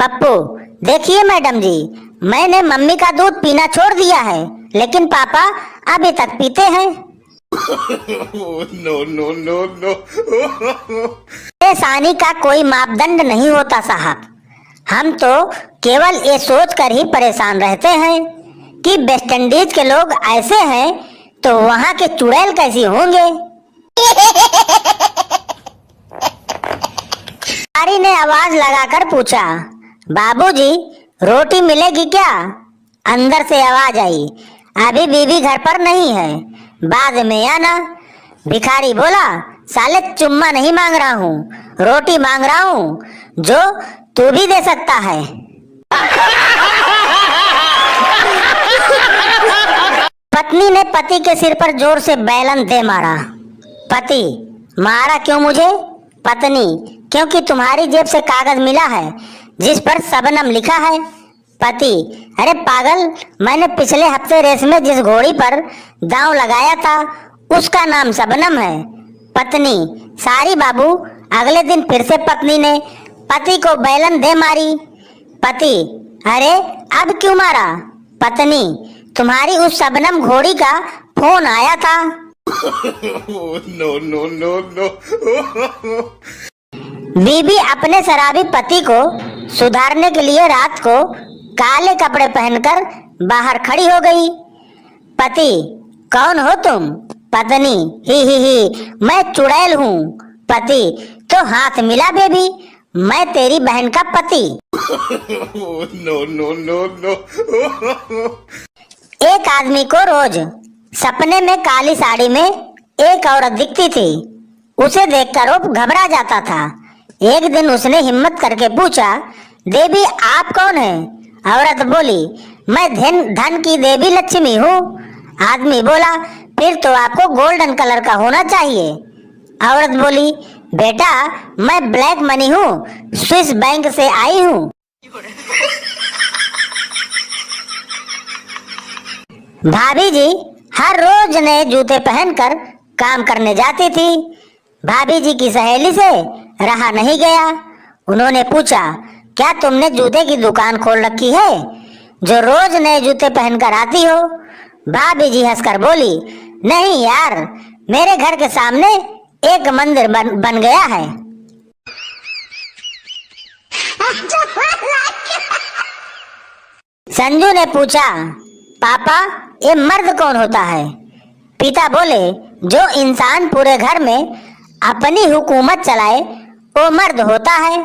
पप्पू, देखिए मैडम जी, मैंने मम्मी का दूध पीना छोड़ दिया है, लेकिन पापा अभी तक पीते हैं। No no no no. परेशानी का कोई मापदंड नहीं होता साहब। हम तो केवल ये सोच कर ही परेशान रहते हैं कि वेस्ट इंडीज के लोग ऐसे हैं तो वहाँ के चुड़ैल कैसी होंगे। भिखारी ने आवाज लगाकर पूछा, बाबूजी रोटी मिलेगी क्या? अंदर से आवाज आई, अभी बीवी घर पर नहीं है, बाद में आना। भिखारी बोला, साले चुम्मा नहीं मांग रहा हूँ, रोटी मांग रहा हूँ, जो तू भी दे सकता है। पत्नी ने पति के सिर पर जोर से बैलन दे मारा। पति, मारा क्यों मुझे? पत्नी, क्योंकि तुम्हारी जेब से कागज मिला है जिस पर शबनम लिखा है। पति, अरे पागल, मैंने पिछले हफ्ते रेस में जिस घोड़ी पर दांव लगाया था उसका नाम शबनम है। पत्नी, सारी बाबू। अगले दिन फिर से पत्नी ने पति को बैलन दे मारी। पति, अरे अब क्यों मारा? पत्नी, तुम्हारी उस शबनम घोड़ी का फोन आया था। No no no no. बीबी अपने शराबी पति को सुधारने के लिए रात को काले कपड़े पहनकर बाहर खड़ी हो गई। पति, कौन हो तुम? पत्नी, ही मैं चुड़ैल हूँ। पति, तो हाथ मिला बेबी, मैं तेरी बहन का पति। No no no no. एक आदमी को रोज सपने में काली साड़ी में एक औरत दिखती थी। उसे देखकर वो घबरा जाता था। एक दिन उसने हिम्मत करके पूछा, देवी आप कौन है? औरत बोली, मैं धन की देवी लक्ष्मी हूँ। आदमी बोला, फिर तो आपको गोल्डन कलर का होना चाहिए। औरत बोली, बेटा मैं ब्लैक मनी हूँ, स्विस बैंक से आई हूँ। भाभी जी हर रोज नए जूते पहनकर काम करने जाती थी। भाभी जी की सहेली से रहा नहीं गया। उन्होंने पूछा, क्या तुमने जूते की दुकान खोल रखी है जो रोज नए जूते पहनकर आती हो? भाभी जी हंसकर बोली, नहीं यार, मेरे घर के सामने एक मंदिर बन गया है। संजू ने पूछा, पापा ये मर्द कौन होता है? पिता बोले, जो इंसान पूरे घर में अपनी हुकूमत चलाए वो मर्द होता है।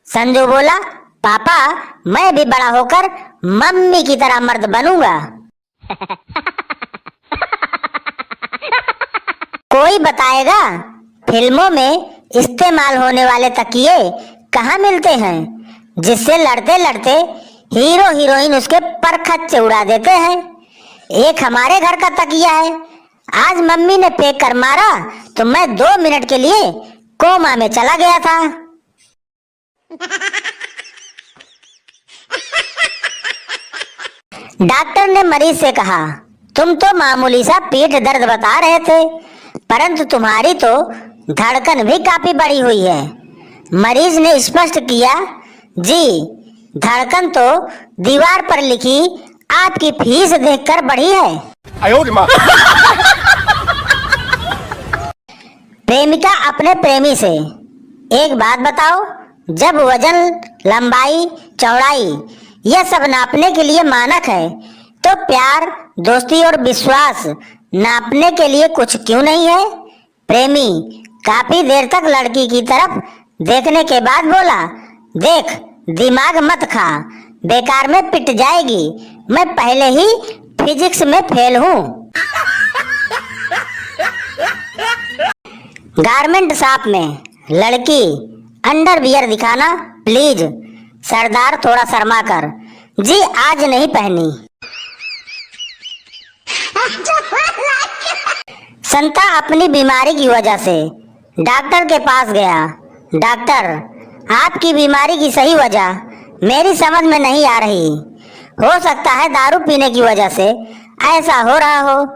संजू बोला, पापा मैं भी बड़ा होकर मम्मी की तरह मर्द बनूंगा। कोई बताएगा फिल्मों में इस्तेमाल होने वाले तकिए कहाँ मिलते हैं जिससे लड़ते लड़ते हीरो हीरोइन उसके परखच्चे उड़ा देते हैं? एक हमारे घर का तकिया है। आज मम्मी ने फेंक कर मारा तो मैं 2 मिनट के लिए कोमा में चला गया था। डॉक्टर ने मरीज से कहा, तुम तो मामूली सा पेट दर्द बता रहे थे, परंतु तुम्हारी तो धड़कन भी काफी बढ़ी हुई है। मरीज ने स्पष्ट किया, जी धड़कन तो दीवार पर लिखी आपकी फीस देखकर बढ़ी है। प्रेमिका अपने प्रेमी से, एक बात बताओ, जब वजन, लंबाई, चौड़ाई यह सब नापने के लिए मानक है तो प्यार, दोस्ती और विश्वास नापने के लिए कुछ क्यों नहीं है? प्रेमी काफी देर तक लड़की की तरफ देखने के बाद बोला, देख दिमाग मत खा, बेकार में पिट जाएगी, मैं पहले ही फिजिक्स में फेल हूँ। गारमेंट शॉप में लड़की, अंडरवियर दिखाना प्लीज। सरदार थोड़ा शर्मा कर, जी आज नहीं पहनी। संता अपनी बीमारी की वजह से डॉक्टर के पास गया। डॉक्टर, आपकी बीमारी की सही वजह मेरी समझ में नहीं आ रही। हो सकता है दारू पीने की वजह से ऐसा हो रहा हो।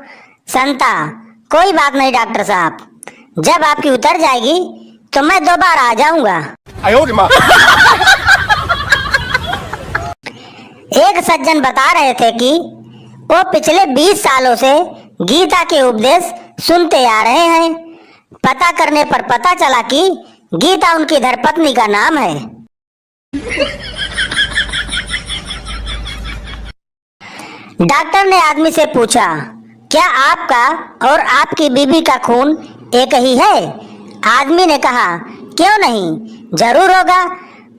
संता, कोई बात नहीं डॉक्टर साहब, जब आपकी उतर जाएगी तो मैं दोबारा आ जाऊंगा। सज्जन बता रहे थे कि वो पिछले 20 सालों से गीता के उपदेश सुनते आ रहे हैं। पता करने पर पता चला कि गीता उनकी धर्मपत्नी का नाम है। डॉक्टर ने आदमी से पूछा, क्या आपका और आपकी बीबी का खून एक ही है? आदमी ने कहा, क्यों नहीं, जरूर होगा।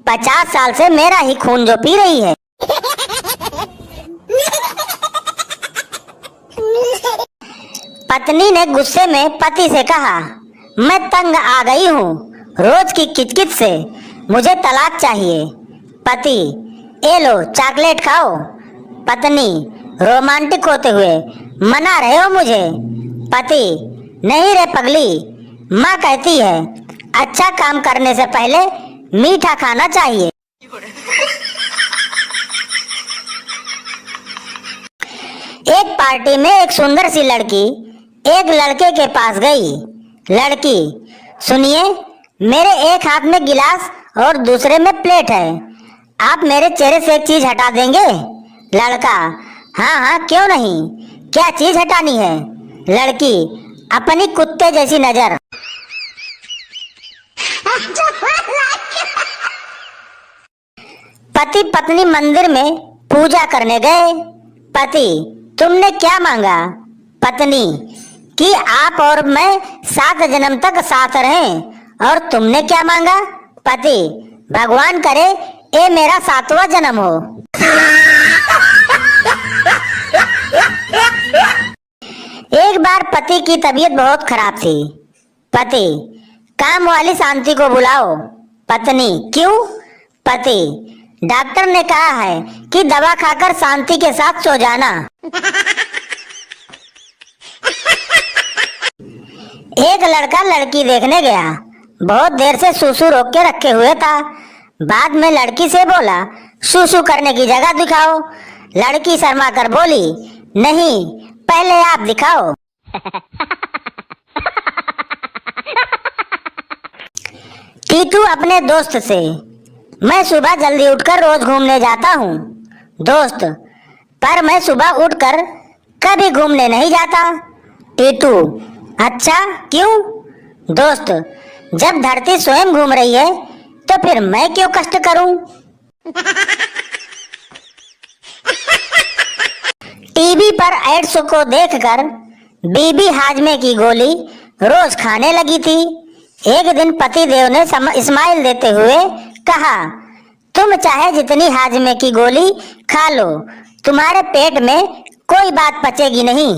50 साल से मेरा ही खून जो पी रही है। पत्नी ने गुस्से में पति से कहा, मैं तंग आ गई हूँ रोज की किचकिच से, मुझे तलाक चाहिए। पति, ए लो चॉकलेट खाओ। पत्नी रोमांटिक होते हुए, मना रहे हो मुझे? पति, नहीं रे पगली, माँ कहती है अच्छा काम करने से पहले मीठा खाना चाहिए। एक पार्टी में एक सुंदर सी लड़की एक लड़के के पास गई। लड़की, सुनिए, मेरे एक हाथ में गिलास और दूसरे में प्लेट है, आप मेरे चेहरे से एक चीज हटा देंगे? लड़का, हाँ हाँ क्यों नहीं, क्या चीज हटानी है? लड़की, अपनी कुत्ते जैसी नजर। पति पत्नी मंदिर में पूजा करने गए। पति, तुमने क्या मांगा? पत्नी, कि आप और मैं 7 जन्म तक साथ रहें। और तुमने क्या मांगा? पति, भगवान करे ये मेरा 7वां जन्म हो। एक बार पति की तबीयत बहुत खराब थी। पति, काम वाली शांति को बुलाओ। पत्नी, क्यों? पति, डॉक्टर ने कहा है कि दवा खाकर शांति के साथ सो जाना। एक लड़का लड़की देखने गया, बहुत देर से सूसू रोक के रखे हुए था। बाद में लड़की से बोला, सूसू करने की जगह दिखाओ। लड़की शर्मा कर बोली, नहीं, पहले आप दिखाओ। टीटू अपने दोस्त से, मैं सुबह जल्दी उठकर रोज घूमने जाता हूँ। दोस्त, पर मैं सुबह उठकर कभी घूमने नहीं जाता। टीटू, अच्छा क्यों? दोस्त, जब धरती स्वयं घूम रही है तो फिर मैं क्यों कष्ट करूं? टीवी पर एड्स को देखकर बीबी हाजमे की गोली रोज खाने लगी थी। एक दिन पति देव ने स्माइल देते हुए कहा, तुम चाहे जितनी हाजमे की गोली खा लो, तुम्हारे पेट में कोई बात पचेगी नहीं।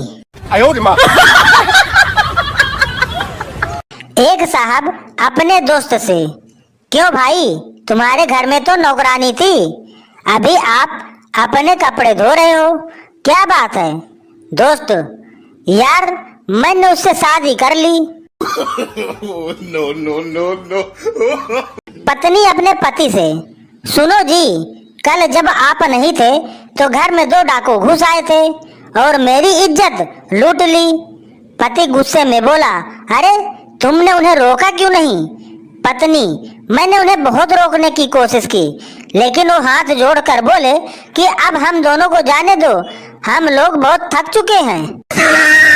एक साहब अपने दोस्त से, क्यों भाई, तुम्हारे घर में तो नौकरानी थी, अभी आप अपने कपड़े धो रहे हो, क्या बात है? दोस्त, यार मैंने उससे शादी कर ली। No, no, no, no. पत्नी अपने पति से, सुनो जी, कल जब आप नहीं थे तो घर में 2 डाकू घुस आए थे और मेरी इज्जत लूट ली। पति गुस्से में बोला, अरे तुमने उन्हें रोका क्यों नहीं? पत्नी, मैंने उन्हें बहुत रोकने की कोशिश की, लेकिन वो हाथ जोड़कर बोले कि अब हम दोनों को जाने दो, हम लोग बहुत थक चुके हैं।